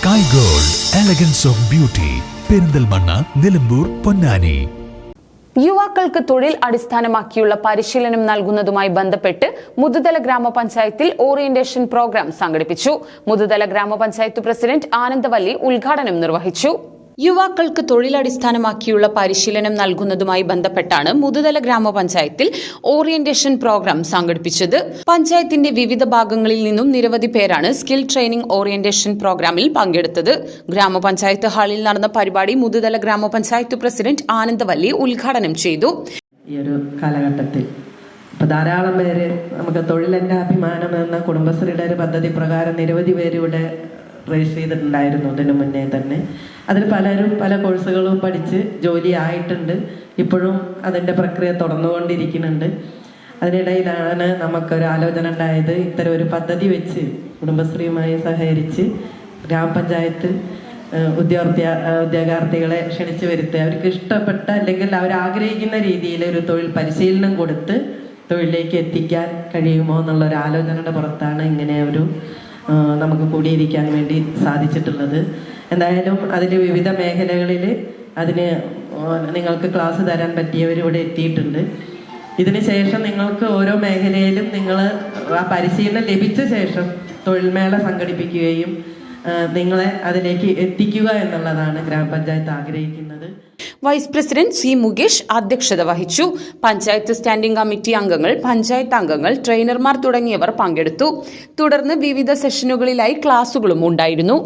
Sky Gold, Elegance of Beauty, Perinthalmanna, Nilambur, Ponnani. യുവാക്കൾക്ക് തൊഴിൽ അടിസ്ഥാനമാക്കിയുള്ള പരിശീലനം നൽകുന്നതുമായി ബന്ധപ്പെട്ട് മുതുതല ഗ്രാമപഞ്ചായത്തിൽ ഓറിയന്റേഷൻ പ്രോഗ്രാം സംഘടിപ്പിച്ചു. മുതുതല ഗ്രാമപഞ്ചായത്ത് പ്രസിഡന്റ് ആനന്ദവല്ലി ഉദ്ഘാടനം നിർവഹിച്ചു. യുവാക്കൾക്ക് തൊഴിലടിസ്ഥാനമാക്കിയുള്ള പരിശീലനം നൽകുന്നതുമായി ബന്ധപ്പെട്ടാണ് മുതുതല ഗ്രാമപഞ്ചായത്തിൽ ഓറിയന്റേഷൻ പ്രോഗ്രാം സംഘടിപ്പിച്ചത്. പഞ്ചായത്തിന്റെ വിവിധ ഭാഗങ്ങളിൽ നിന്നും നിരവധി പേരാണ് സ്കിൽ ട്രെയിനിംഗ് ഓറിയന്റേഷൻ പ്രോഗ്രാമിൽ പങ്കെടുത്തത്. ഗ്രാമപഞ്ചായത്ത് ഹാളിൽ നടന്ന പരിപാടി മുതുതല ഗ്രാമപഞ്ചായത്ത് പ്രസിഡന്റ് ആനന്ദവല്ലി ഉദ്ഘാടനം ചെയ്തു. ഈ ഒരു കാലഘട്ടത്തിൽ ധാരാളം പേര് നമുക്ക് തൊഴിലെന്റെ അഭിമാനം എന്ന കുടുംബശ്രീയുടെ ഒരു പദ്ധതി പ്രകാരം നിരവധി പേര് ഇവിടെ രജിസ്റ്റർ ചെയ്തിട്ടുണ്ടായിരുന്നു. ഇതിനു മുന്നേ തന്നെ അതിൽ പലരും പല കോഴ്സുകളും പഠിച്ച് ജോലി ആയിട്ടുണ്ട്. ഇപ്പോഴും അതിൻ്റെ പ്രക്രിയ തുടർന്നുകൊണ്ടിരിക്കുന്നുണ്ട്. അതിനിടയിലാണ് നമുക്കൊരു ആലോചന ഉണ്ടായത്, ഇത്തരം ഒരു പദ്ധതി വെച്ച് കുടുംബശ്രീയുമായി സഹകരിച്ച് ഗ്രാമപഞ്ചായത്ത് ഉദ്യോഗാർത്ഥികളെ ക്ഷണിച്ചു വരുത്തുക, അവർക്ക് ഇഷ്ടപ്പെട്ട അല്ലെങ്കിൽ അവർ ആഗ്രഹിക്കുന്ന രീതിയിൽ ഒരു തൊഴിൽ പരിശീലനം കൊടുത്ത് തൊഴിലിലേക്ക് എത്തിക്കാൻ കഴിയുമോ എന്നുള്ളൊരു ആലോചനയുടെ പുറത്താണ് ഇങ്ങനെ ഒരു നമുക്ക് കൂടിയിരിക്കാൻ വേണ്ടി സാധിച്ചിട്ടുള്ളത്. എന്തായാലും അതിൽ വിവിധ മേഖലകളിൽ അതിന് നിങ്ങൾക്ക് ക്ലാസ് തരാൻ പറ്റിയവർ ഇവിടെ എത്തിയിട്ടുണ്ട്. ഇതിന് ശേഷം നിങ്ങൾക്ക് ഓരോ മേഖലയിലും നിങ്ങൾ ആ പരിശീലനം ലഭിച്ച ശേഷം തൊഴിൽമേള സംഘടിപ്പിക്കുകയും നിങ്ങളെ അതിലേക്ക് എത്തിക്കുക എന്നുള്ളതാണ് ഗ്രാമപഞ്ചായത്ത് ആഗ്രഹിക്കുന്നത്. വൈസ് പ്രസിഡന്റ് സി മുകേഷ് അധ്യക്ഷത വഹിച്ചു. പഞ്ചായത്ത് സ്റ്റാൻഡിംഗ് കമ്മിറ്റി അംഗങ്ങൾ, പഞ്ചായത്ത് അംഗങ്ങൾ, ട്രെയിനർമാർ തുടങ്ങിയവർ പങ്കെടുത്തു. തുടർന്ന് വിവിധ സെഷനുകളിലായി ക്ലാസുകളും ഉണ്ടായിരുന്നു.